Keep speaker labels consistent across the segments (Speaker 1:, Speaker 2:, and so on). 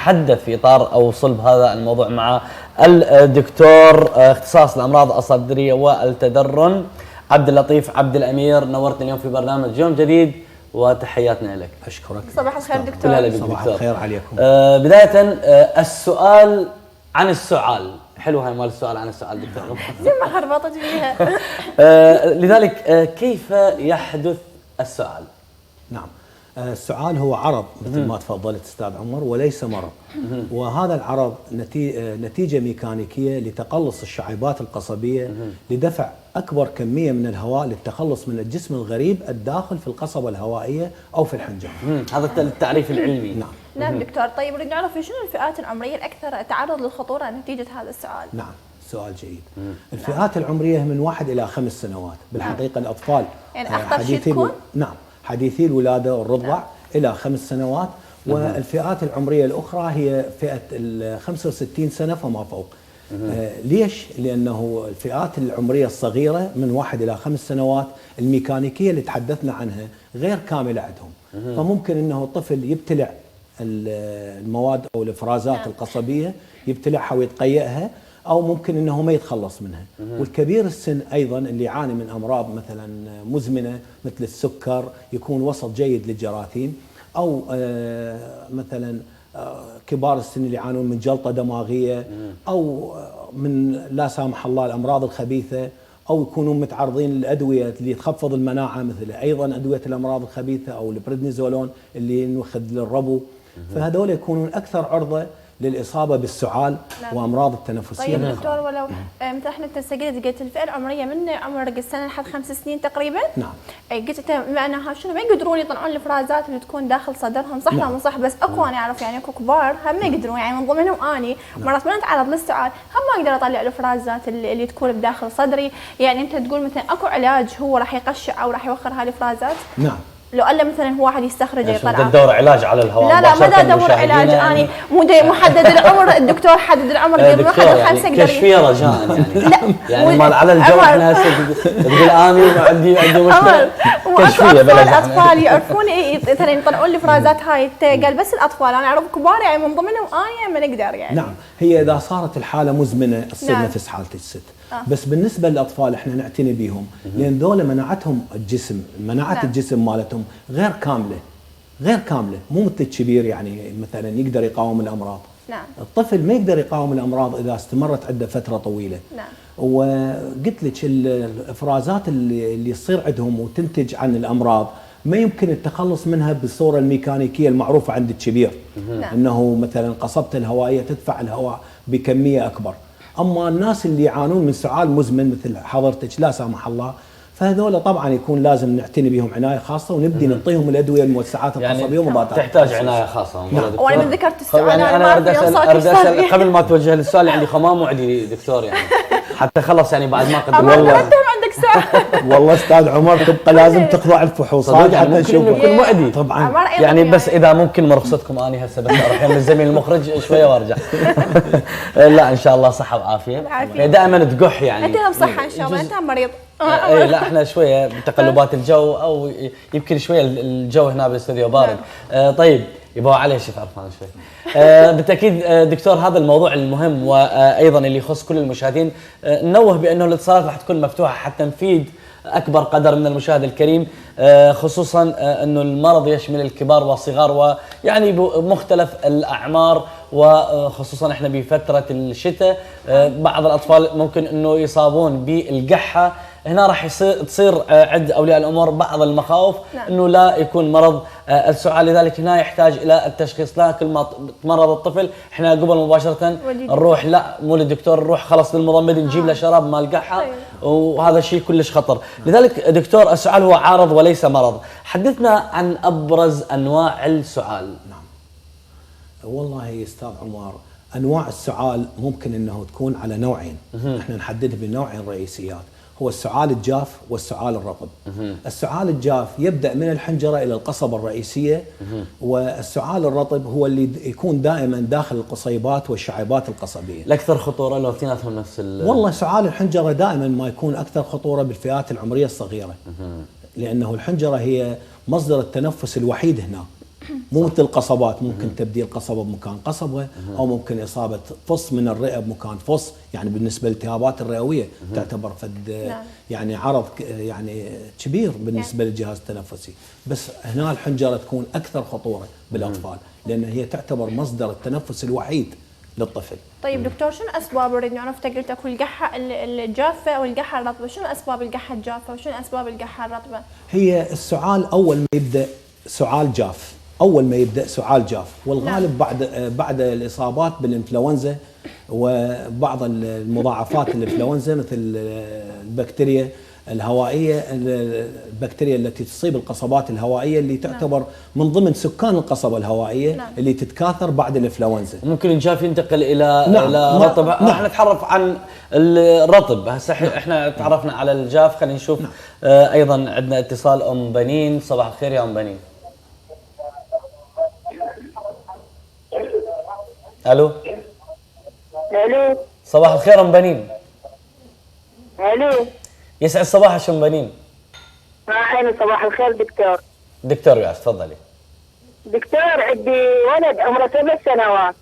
Speaker 1: نتحدث في إطار أو صلب هذا الموضوع مع الدكتور اختصاص الأمراض الصدرية والتدرن عبد اللطيف عبد الأمير. نورتني اليوم في برنامج يوم جديد وتحياتنا لك.
Speaker 2: أشكرك.
Speaker 3: صباح الخير دكتور.
Speaker 2: صباح الخير عليكم.
Speaker 1: بداية السؤال عن السعال. حلو هاي مال السؤال عن السعال دكتور.
Speaker 3: زي ما خربطت فيها.
Speaker 1: لذلك كيف يحدث السعال؟
Speaker 2: نعم، السعال هو عرض مثل ما تفضلت استاذ عمر وليس مرض. وهذا العرض نتيجه ميكانيكيه لتقلص الشعيبات القصبيه لدفع اكبر كميه من الهواء للتخلص من الجسم الغريب الداخل في القصبه الهوائيه او في الحنجره.
Speaker 1: هذا التعريف العلمي.
Speaker 2: نعم.
Speaker 3: نعم دكتور. طيب نريد نعرف شنو الفئات العمريه الاكثر تعرض للخطوره نتيجه هذا السؤال؟
Speaker 2: نعم، سؤال جيد. الفئات العمريه من 1 إلى 5 سنوات، بالحقيقه الاطفال
Speaker 3: يعني اخطر شيء تكون؟
Speaker 2: نعم، حديثي الولاده والرضع الى 5 سنوات. والفئات العمريه الاخرى هي فئه ال 65 سنه فما فوق. ليش؟ لانه الفئات العمريه الصغيره من 1 إلى 5 سنوات الميكانيكيه اللي تحدثنا عنها غير كامله عندهم. فممكن انه الطفل يبتلع المواد او الافرازات القصبيه، يبتلعها ويتقيأها، او ممكن انه ما يتخلص منها. والكبير السن ايضا اللي يعاني من امراض مثلا مزمنه مثل السكر يكون وسط جيد للجراثيم، او مثلا كبار السن اللي يعانون من جلطه دماغيه، او من لا سامح الله الامراض الخبيثه، او يكونون متعرضين للادويه اللي تخفض المناعه مثل ايضا ادويه الامراض الخبيثه او البريدنيزولون اللي نوخذ للربو. فهذول يكونون اكثر عرضه للاصابه بالسعال وامراض التنفسيه.
Speaker 3: طيب دكتور، ولو مثل احنا قلت الفئه العمريه من عمر السنه لحد 5 سنين تقريبا.
Speaker 2: نعم.
Speaker 3: قلت معناها شنو ما يقدرون يطلعون الافرازات اللي تكون داخل صدرهم، صح ولا مو صح؟ بس اكو انا اعرف يعني اكو كبار هم ما يقدرون، يعني من ضمنهم اني مرات ما اتعرض للسعال هم ما اقدر اطلع الافرازات اللي تكون بداخل صدري. يعني انت تقول مثلا اكو علاج هو راح يقشع او راح يوخر هاي الافرازات؟
Speaker 2: نعم.
Speaker 3: لو الا مثلا هو واحد يستخرج يطلع
Speaker 1: تدور علاج على الهواء؟
Speaker 3: لا ما ادور علاج، اني مو محدد العمر. الدكتور حدد العمر قبل 1 إلى 5
Speaker 1: يعني كشفيه رجاء يعني.
Speaker 3: لا
Speaker 1: يعني مال على الجو احنا تقول اني عندي مشكله كشفيه.
Speaker 3: الاطفال يعرفون مثلا يطلعون لي فرازات هاي. قال بس الاطفال، انا اعرف كبار يعني من ضمنهم اني ما نقدر يعني.
Speaker 2: نعم، هي اذا صارت الحاله مزمنه تصير نفس حاله الست. بس بالنسبه للاطفال احنا نعتني بهم لان ذولا مناعتهم الجسم، مناعه الجسم مالتهم غير كامله، مو مثل الكبير يعني مثلا يقدر يقاوم الامراض.
Speaker 3: نعم.
Speaker 2: الطفل ما يقدر يقاوم الامراض اذا استمرت عنده فتره طويله.
Speaker 3: نعم.
Speaker 2: وقلت لك الافرازات اللي تصير عندهم وتنتج عن الامراض ما يمكن التخلص منها بالصوره الميكانيكيه المعروفه عند الكبير. انه مثلا قصبته الهوائيه تدفع الهواء بكميه اكبر. اما الناس اللي يعانون من سعال مزمن مثل حضرتك لا سامح الله، فهذول طبعا يكون لازم نعتني بهم عنايه خاصه ونبدي نعطيهم الادويه الموسعات القصبيه ومضادات
Speaker 1: تحتاج عنايه خاصه.
Speaker 3: وانا من ذكرت السؤال
Speaker 1: يعني انا اريد اسال قبل ما توجه للسؤال، عندي خمام وعندي دكتور يعني حتى خلص يعني بعد ما قدم.
Speaker 3: والله عندك سؤال.
Speaker 2: والله استاذ عمر تبقى لازم تخضع الفحوصات حتى نشوف.
Speaker 1: يكون مؤدي
Speaker 2: طبعا
Speaker 1: يعني بس اذا ممكن من رخصتكم اني هسه بس اروح يم الزميل المخرج شويه وارجع. لا ان شاء الله صحه وعافيه. دائما تقح يعني.
Speaker 3: انت بصحه ان شاء الله، انت مريض.
Speaker 1: اي لا احنا شويه بتقلبات الجو او يمكن شويه الجو هنا بالاستوديو بارد. طيب يبغى عليه شيف عرفان شوي. بالتاكيد دكتور هذا الموضوع المهم وايضا اللي يخص كل المشاهدين، ننوه بانه الاتصالات راح تكون مفتوحه حتى نفيد اكبر قدر من المشاهد الكريم، خصوصا انه المرض يشمل الكبار والصغار ويعني بمختلف الاعمار، وخصوصا احنا بفتره الشتاء بعض الاطفال ممكن انه يصابون بالقحه. هنا راح تصير عند اولياء الامور بعض المخاوف انه لا يكون مرض السعال، لذلك هنا يحتاج الى التشخيص. لا كل ما تمرض الطفل احنا قبل مباشره نروح لا مو للدكتور، نروح خلاص للمضمد نجيب له شراب مال قحه. وهذا شيء كلش خطر. لذلك دكتور السعال هو عارض وليس مرض. حدثنا عن ابرز انواع السعال.
Speaker 2: نعم والله يا استاذ عمر، انواع السعال ممكن انه تكون على نوعين. احنا نحددها بنوعين رئيسيات، هو السعال الجاف والسعال الرطب. السعال الجاف يبدأ من الحنجرة إلى القصبة الرئيسية، والسعال الرطب هو اللي يكون دائما داخل القصيبات والشعيبات القصبية.
Speaker 1: الأكثر خطورة لو اثنيناتهم نفس
Speaker 2: والله سعال الحنجرة دائما ما يكون أكثر خطورة بالفئات العمرية الصغيرة، لأنه الحنجرة هي مصدر التنفس الوحيد هنا. مو مثل القصبات، ممكن تبديل قصبه بمكان قصبه، او ممكن اصابه فص من الرئه بمكان فص. يعني بالنسبه للالتهابات الرئويه تعتبر فد يعني عرض يعني كبير بالنسبه للجهاز التنفسي. بس هنا الحنجره تكون اكثر خطوره بالاطفال، لان هي تعتبر مصدر التنفس الوحيد للطفل.
Speaker 3: طيب دكتور، شنو اسباب، نريد نعرف، قلت اكو القحه الجافه والقحه الرطبه، شنو اسباب القحه الجافه وشنو اسباب القحه الرطبه؟
Speaker 2: هي السعال اول ما يبدا سعال جاف، اول ما يبدا سعال جاف، والغالب بعد الاصابات بالانفلونزا وبعض المضاعفات الانفلونزا مثل البكتيريا الهوائيه، البكتيريا التي تصيب القصبات الهوائيه اللي تعتبر من ضمن سكان القصبه الهوائيه اللي تتكاثر بعد الانفلونزا.
Speaker 1: ممكن الجاف ينتقل الى رطب. احنا نتعرف عن الرطب هسه. احنا تعرفنا على الجاف، خلينا نشوف. ايضا عندنا اتصال ام بنين. صباح الخير يا ام بنين. الو.
Speaker 4: الو.
Speaker 1: صباح الخير ام بنين.
Speaker 4: الو.
Speaker 1: يسعد صباحك ام بنين.
Speaker 4: عيني صباح الخير دكتور.
Speaker 1: دكتور ياس تفضلي.
Speaker 4: دكتور عندي ولد عمره 7 سنوات.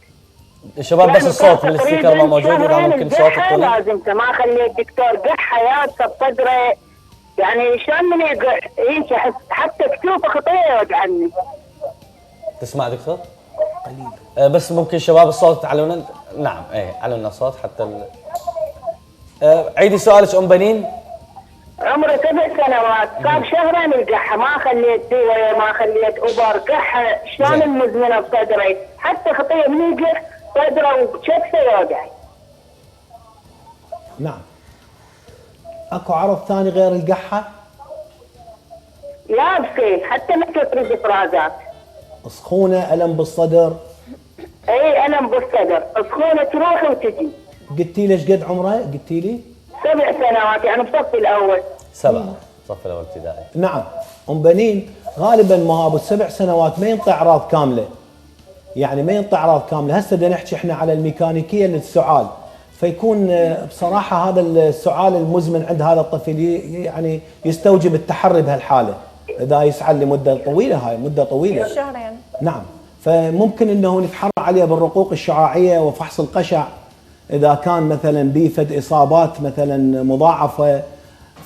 Speaker 1: الشباب بس الصوت من السبيكر ما موجود، اذا ممكن صوتك
Speaker 4: لازم ما خليت دكتور قحه يابسه بصدره، يعني شلون من يقع هيك حتى كتوفه خطيه يوجعني.
Speaker 1: تسمع دكتور؟ قليل. بس ممكن شباب الصوت تعلونا. نعم علونا الصوت حتى عيدي سؤالك ام بنين.
Speaker 4: عمره 7 سنوات، صار شهرين القحه، ما خليت دواء ما خليت ابر، قحه شلون المزمنه بصدري، حتى خطيه من يقع صدره وكتفه يوجع.
Speaker 2: نعم. اكو عرض ثاني غير القحه؟
Speaker 4: يابسين حتى ما تفرز افرازات.
Speaker 2: سخونه، الم بالصدر؟
Speaker 4: اي الم بالصدر، سخونه تروح وتجي.
Speaker 2: قلتي لي ايش قد عمره؟ قلتي لي
Speaker 4: 7 سنوات، يعني بصف الاول.
Speaker 1: 7 صف الاول ابتدائي.
Speaker 2: نعم. ام بنين غالبا ما هو ابو 7 سنوات ما ينطي اعراض كامله، يعني ما ينطي اعراض كامله. هسه بدنا نحكي احنا على الميكانيكيه للسعال، فيكون بصراحه هذا السعال المزمن عند هذا الطفل يعني يستوجب التحري بهالحاله اذا يسعل لمده طويله. هاي مده طويله،
Speaker 3: شهرين.
Speaker 2: نعم. فممكن انه نتحرى عليه بالرقوق الشعاعيه وفحص القشع اذا كان مثلا بيفد اصابات مثلا مضاعفه،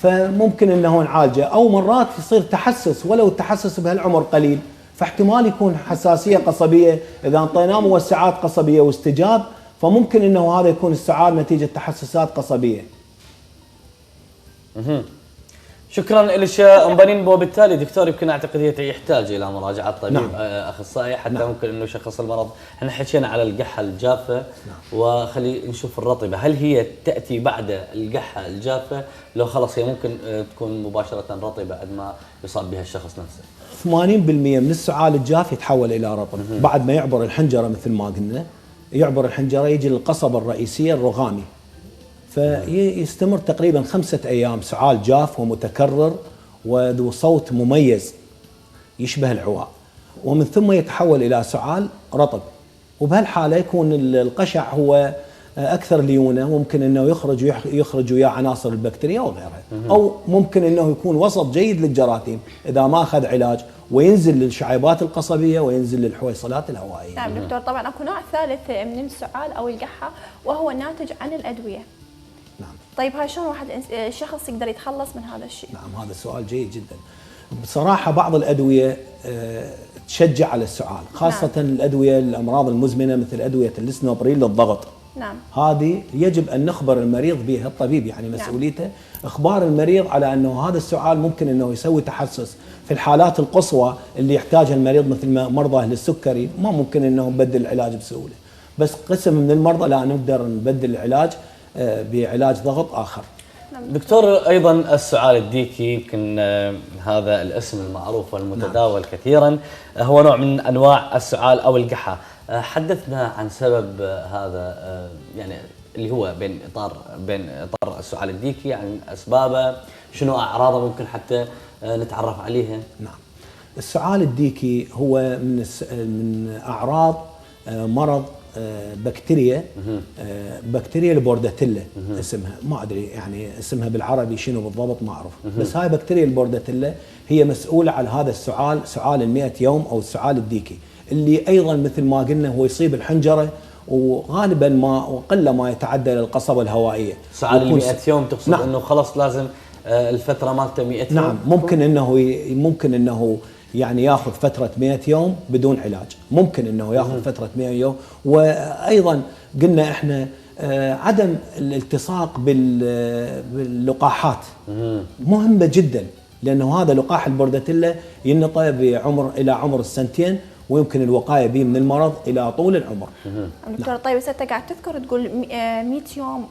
Speaker 2: فممكن انه نعالجه. او مرات يصير تحسس، ولو التحسس بهالعمر قليل، فاحتمال يكون حساسيه قصبيه اذا انطيناه موسعات قصبيه واستجاب، فممكن انه هذا يكون السعال نتيجه تحسسات قصبيه.
Speaker 1: شكرا لك ام بنين. وبالتالي دكتور يمكن اعتقد هي يحتاج الى مراجعه طبيب.
Speaker 2: نعم.
Speaker 1: اخصائي حتى
Speaker 2: نعم.
Speaker 1: ممكن انه يشخص المرض. احنا حكينا على القحه الجافه. نعم. وخلي نشوف الرطبه، هل هي تاتي بعد القحه الجافه لو خلص هي ممكن تكون مباشره رطبه بعد ما يصاب بها الشخص نفسه؟
Speaker 2: 80% من السعال الجاف يتحول الى رطب بعد ما يعبر الحنجره، مثل ما قلنا يعبر الحنجره يجي للقصبه الرئيسيه الرغامي، فيستمر تقريبا 5 أيام سعال جاف ومتكرر وذو صوت مميز يشبه العواء، ومن ثم يتحول إلى سعال رطب. وبهالحالة يكون القشع هو أكثر ليونة، ممكن أنه يخرج وياه عناصر البكتيريا وغيرها، أو ممكن أنه يكون وسط جيد للجراثيم إذا ما أخذ علاج، وينزل للشعيبات القصبية وينزل للحويصلات الهوائية.
Speaker 3: نعم دكتور، طبعا اكو نوع ثالث من السعال او القحه وهو الناتج عن الادويه.
Speaker 2: نعم.
Speaker 3: طيب هاي شلون واحد الشخص يقدر يتخلص من هذا الشيء؟
Speaker 2: نعم هذا سؤال جيد جدا. بصراحة بعض الأدوية تشجع على السعال، خاصة نعم. الأدوية الأمراض المزمنة مثل أدوية السنوبريل للضغط.
Speaker 3: نعم.
Speaker 2: هذه يجب أن نخبر المريض بها، الطبيب يعني مسؤوليته نعم. إخبار المريض على أنه هذا السعال ممكن أنه يسوي تحسس في الحالات القصوى اللي يحتاجها المريض، مثل ما مرضى للسكري ما ممكن أنه نبدل العلاج بسهولة، بس قسم من المرضى لا نقدر نبدل العلاج بعلاج ضغط آخر.
Speaker 1: دكتور ايضا السعال الديكي، يمكن هذا الاسم المعروف والمتداول نعم. كثيرا، هو نوع من انواع السعال او القحه. حدثنا عن سبب هذا، يعني اللي هو بين اطار السعال الديكي، عن اسبابه، شنو اعراضه ممكن حتى نتعرف عليها.
Speaker 2: نعم. السعال الديكي هو من اعراض مرض بكتيريا بكتيريا البورداتيلا اسمها، ما ادري يعني اسمها بالعربي شنو بالضبط ما اعرف، بس هاي بكتيريا البورداتيلا هي مسؤوله على هذا السعال، سعال ال100 يوم او السعال الديكي، اللي ايضا مثل ما قلنا هو يصيب الحنجره، وغالبا ما وقل ما يتعدى للقصبه الهوائيه.
Speaker 1: سعال 100 يوم تقصد؟
Speaker 2: نعم.
Speaker 1: انه خلص لازم الفتره مالته 100 يوم.
Speaker 2: نعم، ممكن انه يعني ياخذ فتره 100 يوم بدون علاج، ممكن انه ياخذ فتره 100 يوم. وايضا قلنا احنا عدم الالتصاق باللقاحات مهمه جدا، لانه هذا لقاح البورداتيلا ينطى بعمر الى عمر السنتين، ويمكن الوقايه به من المرض الى طول العمر.
Speaker 3: دكتور طيب بس انت قاعد تذكر تقول 100 يوم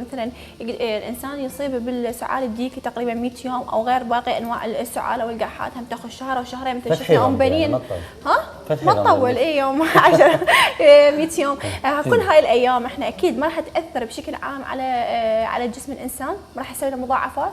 Speaker 3: مثلا الانسان يصيب بالسعال الديكي تقريبا 100 يوم او غير باقي انواع السعال او القاحات هم تاخذ شهر او شهرين مثل شفنا ام بنين. ها ما تطول اي يوم 10 100 يوم. كل هاي الايام احنا اكيد ما راح تاثر بشكل عام على جسم الانسان، ما راح يسوي له مضاعفات.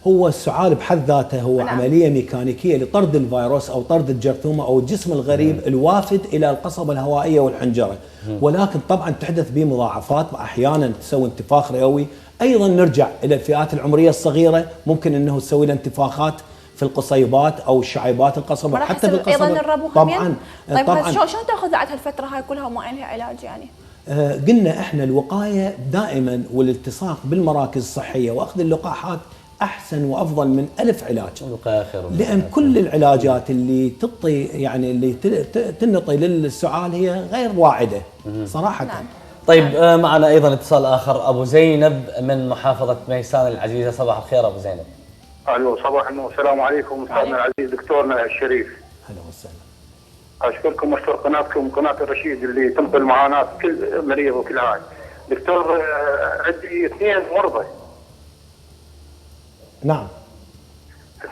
Speaker 2: هو السعال بحد ذاته هو عملية ميكانيكية لطرد الفيروس أو طرد الجرثومة أو الجسم الغريب الوافد إلى القصبة الهوائية والحنجرة، ولكن طبعا تحدث به مضاعفات، أحيانا تسوي انتفاخ رئوي. أيضا نرجع إلى الفئات العمرية الصغيرة، ممكن أنه تسوي له انتفاخات في القصيبات أو شعيبات القصبة، حتى بالقصبة
Speaker 3: أيضا الربو
Speaker 2: طبعا.
Speaker 3: طيب طبعا شلون تاخذ بعد هالفترة هاي كلها وما لها علاج يعني؟
Speaker 2: قلنا احنا الوقاية دائما والالتصاق بالمراكز الصحية وأخذ اللقاحات أحسن وأفضل من 1000 علاج، لأن كل العلاجات اللي تعطي يعني اللي تنطي للسعال هي غير واعدة صراحة.
Speaker 3: نعم.
Speaker 1: طيب معنا أيضا اتصال آخر، أبو زينب من محافظة ميسان العزيزة. صباح الخير أبو زينب.
Speaker 5: الو صباح النور، السلام عليكم استاذنا العزيز دكتورنا الشريف.
Speaker 2: هلا وسهلا.
Speaker 5: اشكركم واشكر قناتكم قناه الرشيد اللي تنقل معاناه كل مريض وكل عاي. دكتور عندي 2 مرضى.
Speaker 2: نعم.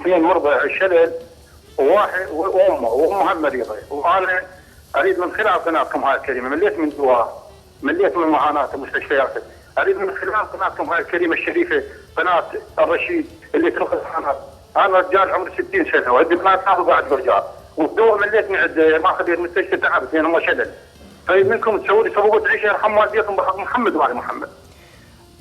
Speaker 5: 2 مرضى شلل، وواحد وامه هم مريضه، وانا اريد من خلال قناتكم هاي الكريمه، مليت من دواء، مليت من معاناه المستشفيات، اريد من خلال قناتكم هاي الكريمه الشريفه قناه الرشيد اللي تنقل معاناه. انا رجال عمري 60 سنه وعندي بنات ناخذ بعد برجال، والدواء مليت من عند ماخذ المستشفى تعبت لان هم شلل. طيب منكم تسوي لي صبوبه عيشه يرحم والديكم بحق محمد وعلي محمد.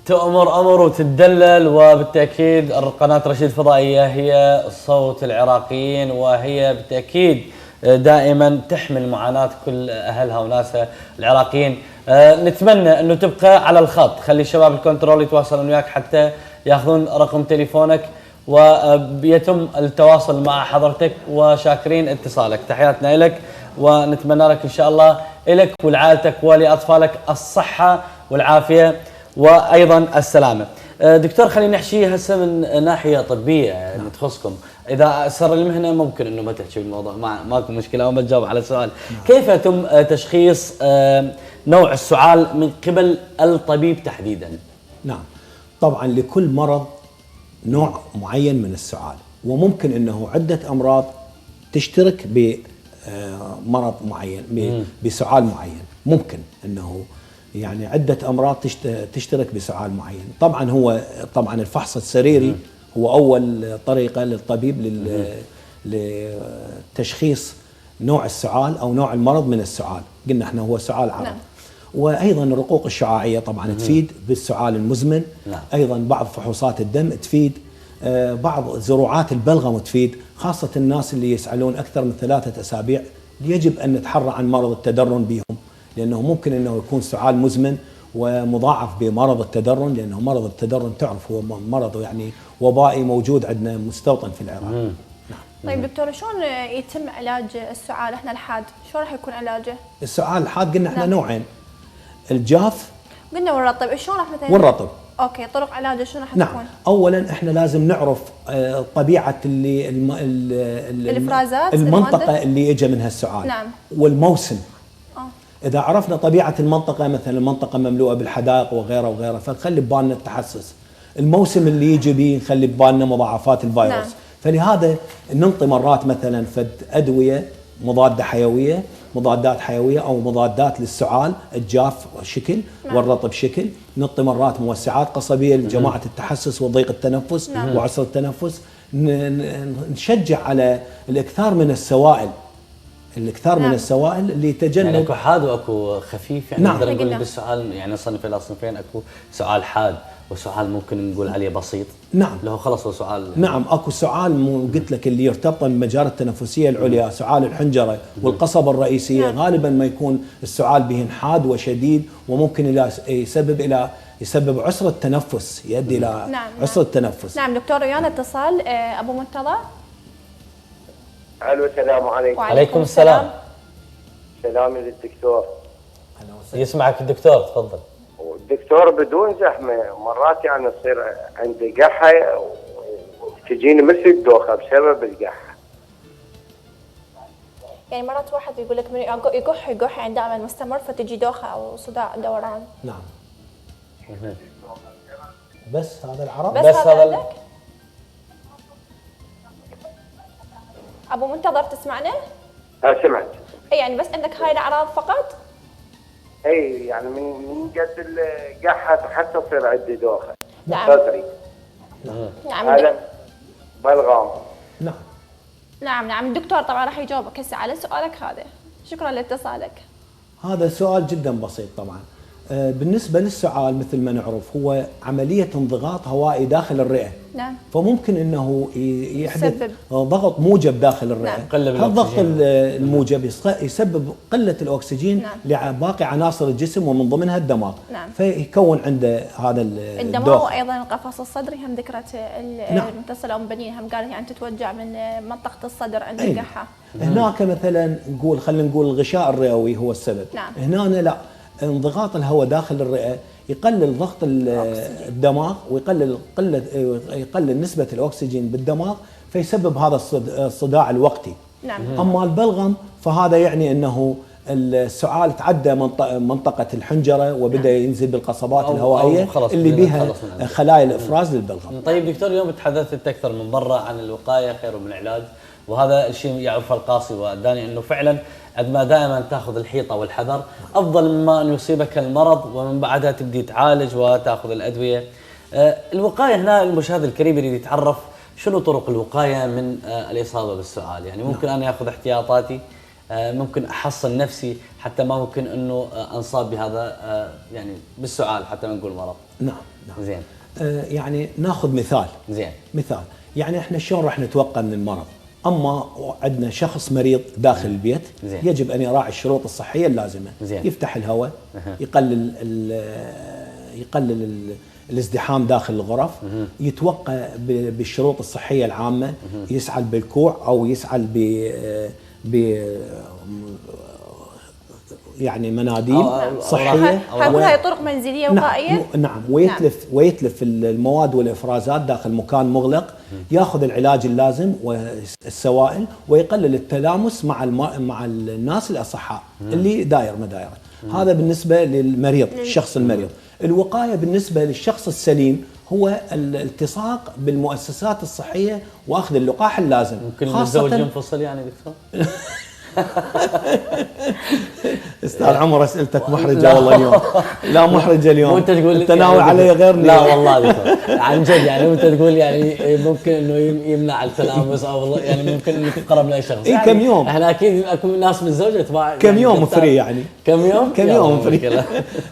Speaker 1: تؤمر أمر وتدلل، وبالتأكيد قناة رشيد فضائية هي صوت العراقيين، وهي بالتأكيد دائما تحمل معاناة كل أهلها وناسها العراقيين. نتمنى أنه تبقى على الخط، خلي الشباب الكنترول يتواصلون وياك حتى ياخذون رقم تليفونك ويتم التواصل مع حضرتك، وشاكرين اتصالك. تحياتنا لك، ونتمنى لك إن شاء الله لك ولعائلتك ولأطفالك الصحة والعافية وايضا السلامه. دكتور خلينا نحكي هسه من ناحيه طبيه يعني تخصكم، اذا سر المهنه ممكن انه ما تحكي بالموضوع، ماكو مشكله او ما تجاوب على السؤال. كيف يتم تشخيص نوع السعال من قبل الطبيب تحديدا؟
Speaker 2: نعم، طبعا لكل مرض نوع معين من السعال، وممكن انه عده امراض تشترك بمرض معين بسعال معين، ممكن انه يعني عدة أمراض تشترك بسعال معين. طبعا الفحص السريري هو أول طريقة للطبيب لتشخيص نوع السعال أو نوع المرض من السعال. قلنا احنا هو سعال عرض. وأيضا الرقوق الشعاعية طبعا تفيد بالسعال المزمن. أيضا بعض فحوصات الدم تفيد، بعض زروعات البلغم تفيد، خاصة الناس اللي يسعلون أكثر من 3 أسابيع يجب أن نتحرى عن مرض التدرن بهم، لأنه ممكن أنه يكون سعال مزمن ومضاعف بمرض التدرن، لأنه مرض التدرن تعرف هو مرض يعني وبائي موجود عندنا مستوطن في العراق.
Speaker 3: نعم. طيب دكتور شلون يتم علاج السعال؟ احنا الحاد شلون راح يكون علاجه؟
Speaker 2: السعال الحاد قلنا احنا نوعين، الجاف
Speaker 3: قلنا والرطب، شلون راح مثلا؟
Speaker 2: والرطب.
Speaker 3: اوكي، طرق علاجه شلون راح
Speaker 2: نعم.
Speaker 3: تكون؟
Speaker 2: اولا احنا لازم نعرف طبيعه
Speaker 3: الافرازات
Speaker 2: المنطقه اللي اجى منها السعال.
Speaker 3: نعم.
Speaker 2: والموسم. إذا عرفنا طبيعة المنطقة، مثلا المنطقة مملوءة بالحدائق وغيرها وغيرها، فنخلي ببالنا التحسس. الموسم اللي يجي به نخلي ببالنا مضاعفات الفيروس.
Speaker 3: نعم.
Speaker 2: فلهذا ننطي مرات مثلا فد أدوية مضادة حيوية، مضادات حيوية أو مضادات للسعال، الجاف شكل والرطب شكل. نعطي مرات موسعات قصبية لجماعة التحسس وضيق التنفس وعسر التنفس. نشجع على الإكثار من السوائل الكثار من السوائل لتجنب.
Speaker 1: يعني اكو حاد واكو خفيف، يعني
Speaker 2: نعم.
Speaker 1: نقدر نقول
Speaker 3: قلنا.
Speaker 1: بالسؤال يعني نصنف الى صنفين، اكو سؤال حاد وسؤال ممكن نقول عليه بسيط.
Speaker 2: نعم.
Speaker 1: اللي هو خلص هو سؤال.
Speaker 2: نعم اكو سؤال مو قلت لك اللي يرتبط بالمجاري التنفسيه العليا، سؤال الحنجره والقصبه الرئيسيه، غالبا ما يكون السؤال بهن حاد وشديد، وممكن يسبب عسر التنفس، يؤدي الى عسر التنفس.
Speaker 3: نعم دكتور، ويانا اتصال ابو مرتضى.
Speaker 6: الو السلام عليكم.
Speaker 1: وعليكم السلام.
Speaker 6: سلامي للدكتور.
Speaker 1: يسمعك الدكتور، تفضل.
Speaker 6: والدكتور بدون زحمه مرات يعني تصير عندي قحه وتجيني مثل الدوخه بسبب القحه.
Speaker 3: يعني مرات واحد يقول لك من يقح يعني دائما مستمر، فتجي دوخه او صداع دوران.
Speaker 2: نعم. بس هذا العرض.
Speaker 3: بس هذا عندك؟ ابو منتظر تسمعنا؟
Speaker 6: سمعت.
Speaker 3: اي يعني بس عندك هاي الاعراض فقط؟
Speaker 6: اي يعني من قد القحه حتى تصير عندي دوخه.
Speaker 3: نعم.
Speaker 6: صدري.
Speaker 3: نعم.
Speaker 6: هذا بلغام.
Speaker 2: نعم.
Speaker 3: نعم الدكتور طبعا راح يجاوبك هسه على سؤالك هذا. شكرا لاتصالك.
Speaker 2: هذا سؤال جدا بسيط طبعا. بالنسبة للسعال مثل ما نعرف هو عملية انضغاط هوائي داخل الرئة.
Speaker 3: نعم.
Speaker 2: فممكن انه يحدث
Speaker 3: يسبب
Speaker 2: ضغط موجب داخل الرئة.
Speaker 3: نعم.
Speaker 2: الضغط الموجب يسبب قلة الاكسجين لباقي عناصر الجسم ومن ضمنها الدماغ.
Speaker 3: نعم.
Speaker 2: فيكون عنده هذا
Speaker 3: الدماغ، وايضا القفص الصدري هم ذكرت
Speaker 2: نعم.
Speaker 3: المتصله ام بنين هم قالت يعني تتوجع من منطقه الصدر عند القحه.
Speaker 2: هناك مثلا خلينا نقول الغشاء الرئوي هو السبب.
Speaker 3: نعم.
Speaker 2: هنا لا، انضغاط الهواء داخل الرئه يقلل ضغط الدماغ يقلل نسبه الاكسجين بالدماغ، فيسبب هذا الصداع الوقتي.
Speaker 3: نعم.
Speaker 2: اما البلغم فهذا يعني انه السعال تعدى منطقه الحنجره وبدا ينزل بالقصبات الهوائيه اللي بها خلايا الافراز للبلغم.
Speaker 1: طيب دكتور، اليوم تحدثت اكثر من مره عن الوقايه خير من العلاج، وهذا الشيء يعرفه القاصي واداني انه فعلا عندما دائما تاخذ الحيطه والحذر افضل مما ان يصيبك المرض ومن بعدها تبدي تعالج وتاخذ الادويه. الوقايه هنا المشاهد الكريم يريد يتعرف شنو طرق الوقايه من الاصابه بالسعال، يعني ممكن انا اخذ احتياطاتي، ممكن احصن نفسي حتى ما ممكن انه انصاب بهذا يعني بالسعال حتى ما نقول مرض.
Speaker 2: نعم.
Speaker 1: زين.
Speaker 2: يعني ناخذ مثال.
Speaker 1: زين.
Speaker 2: مثال يعني احنا شلون راح نتوقع من المرض؟ اما عندنا شخص مريض داخل البيت
Speaker 1: زين.
Speaker 2: يجب ان يراعي الشروط الصحيه اللازمه.
Speaker 1: زين.
Speaker 2: يفتح الهواء، يقلل الازدحام داخل الغرف، يتوقع بالشروط الصحيه العامه، يسعل بالكوع او يسعل ب يعني مناديل صحيه.
Speaker 3: هاي طرق منزليه وقائيه.
Speaker 2: نعم. ويتلف المواد والافرازات داخل مكان مغلق، ياخذ العلاج اللازم والسوائل، ويقلل التلامس مع الناس الاصحاء اللي داير مدايره. هذا بالنسبه للمريض، الشخص المريض. الوقايه بالنسبه للشخص السليم هو الالتصاق بالمؤسسات الصحيه واخذ اللقاح اللازم.
Speaker 1: ممكن الزوج ينفصل يعني دكتور؟
Speaker 2: استاذ عمر اسئلتك محرجه والله اليوم. لا محرجه اليوم.
Speaker 1: وانت تقول
Speaker 2: تناول علي غيرني.
Speaker 1: لا والله دكتور عن جد، يعني وانت تقول يعني ممكن انه يمنع التلامس او يعني ممكن انك تقرب لاي شخص. يعني
Speaker 2: كم يوم
Speaker 1: احنا اكيد اكو ناس من الزوجه تبع
Speaker 2: كم يوم فري يعني.
Speaker 1: كم يوم
Speaker 2: فري.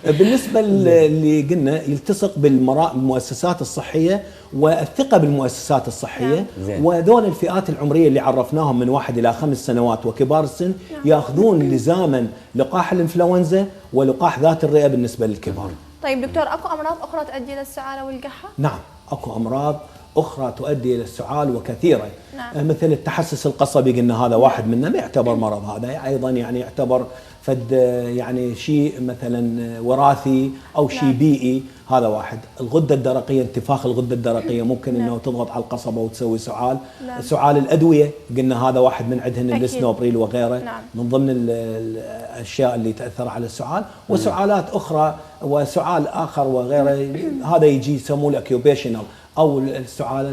Speaker 2: بالنسبه اللي قلنا يلتصق بالمؤسسات الصحيه والثقه بالمؤسسات الصحيه، وذول الفئات العمريه اللي عرفناهم من 1 إلى 5 سنوات وكبار السن ياخذون لزاما لقاح الانفلونزا ولقاح ذات الرئه بالنسبه للكبار.
Speaker 3: طيب دكتور، اكو امراض اخرى تؤدي الى السعاله والقحه؟
Speaker 2: نعم اكو امراض اخرى تؤدي الى السعال وكثيره. نعم. مثل التحسس القصبي، قلنا هذا واحد منهم يعتبر مرض، هذا ايضا يعني يعتبر فد يعني شيء مثلا وراثي او شيء بيئي، هذا واحد. الغده الدرقيه، انتفاخ الغده الدرقيه ممكن انه تضغط على القصبه وتسوي سعال. سعال الادويه قلنا هذا واحد من عندهن السنوبريل وغيره. من ضمن الاشياء اللي تاثر على السعال. وسعالات اخرى وسعال اخر وغيره، هذا يجي يسموه الاكيوبيشنال او السعال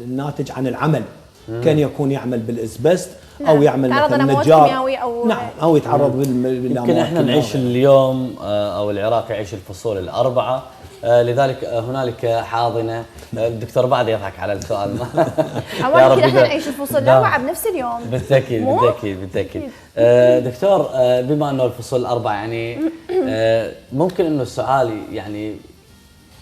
Speaker 2: الناتج عن العمل. كان يكون يعمل بالاسبست او يعمل مثلا نجار او يتعرض بالاموات.
Speaker 1: يمكن احنا نعيش اليوم او العراق يعيش الفصول الاربعه، لذلك هنالك حاضنه. الدكتور بعد يضحك على السؤال.
Speaker 3: عمال كذا احنا نعيش الفصول الاربعه بنفس اليوم.
Speaker 1: بالتاكيد بالتاكيد. دكتور، بما انه الفصول الاربعه يعني ممكن انه السؤال يعني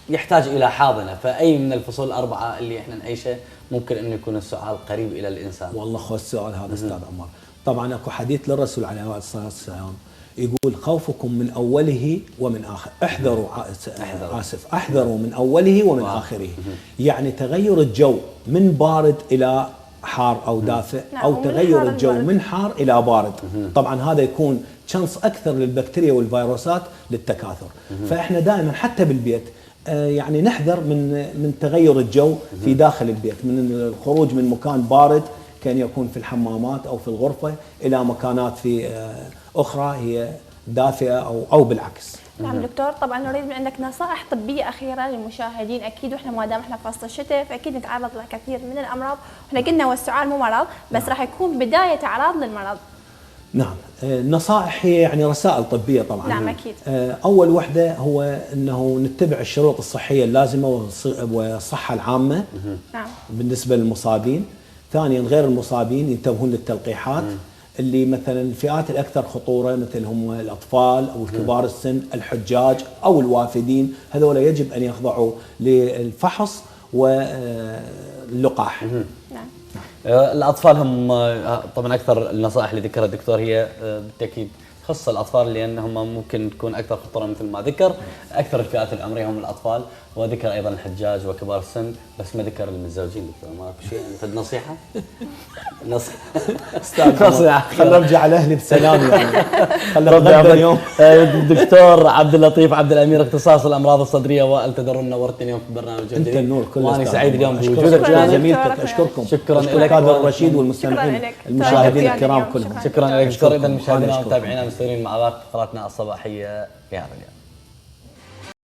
Speaker 1: يحتاج الى حاضنه، فاي من الفصول الاربعه اللي احنا نعيشه ممكن انه يكون السؤال قريب الى الانسان؟
Speaker 2: والله خوش السؤال هذا استاذ عمر. طبعا اكو حديث للرسول عليه الصلاه والسلام يقول: خوفكم من اوله ومن اخره، احذروا من اوله ومن اخره. يعني تغير الجو من بارد الى حار او دافئ، او تغير الجو من حار الى بارد. طبعا هذا يكون تشانس اكثر للبكتيريا والفيروسات للتكاثر. فاحنا دائما حتى بالبيت يعني نحذر من تغير الجو في داخل البيت، من الخروج من مكان بارد كان يكون في الحمامات او في الغرفه الى مكانات في اخرى هي دافئه او بالعكس.
Speaker 3: نعم دكتور، طبعا نريد من عندك نصائح طبيه اخيره للمشاهدين. اكيد واحنا ما دام احنا في فصل الشتاء فاكيد نتعرض لكثير من الامراض، واحنا قلنا والسعال مو مرض بس راح يكون بدايه اعراض للمرض. نعم،
Speaker 2: النصائح هي يعني رسائل طبيه طبعا.
Speaker 3: نعم اكيد.
Speaker 2: اول وحده هو انه نتبع الشروط الصحيه اللازمه والصحه العامه.
Speaker 3: نعم.
Speaker 2: بالنسبه للمصابين. ثانيا غير المصابين ينتبهون للتلقيحات اللي مثلا الفئات الاكثر خطوره مثل هم الاطفال او الكبار السن، الحجاج او الوافدين، هذول يجب ان يخضعوا للفحص واللقاح.
Speaker 3: نعم.
Speaker 1: الاطفال هم طبعا اكثر النصائح اللي ذكرها الدكتور هي بالتاكيد تخص الاطفال، لانهم ممكن تكون اكثر خطوره مثل ما ذكر. اكثر الفئات العمريه هم الاطفال، وذكر ايضا الحجاج وكبار السن، بس ما ذكر المتزوجين. دكتور ما في شيء مثل نصيحه؟
Speaker 2: نصيحه خلينا نرجع لاهلي بسلام يعني. خلينا نتغدى اليوم.
Speaker 1: الدكتور عبد اللطيف عبد الامير، اختصاص الامراض الصدريه والتدرن، نورتني اليوم في برنامج
Speaker 2: انت النور كله.
Speaker 1: وانا سعيد اليوم
Speaker 2: بوجودك زميلتك. اشكركم.
Speaker 1: شكرا لك
Speaker 2: هذا الرشيد والمستمعين المشاهدين الكرام كلهم.
Speaker 1: شكرا لك دكتور. اذا مشاهدينا ومتابعينا مستمرين مع باقي فقراتنا الصباحيه في هذا اليوم.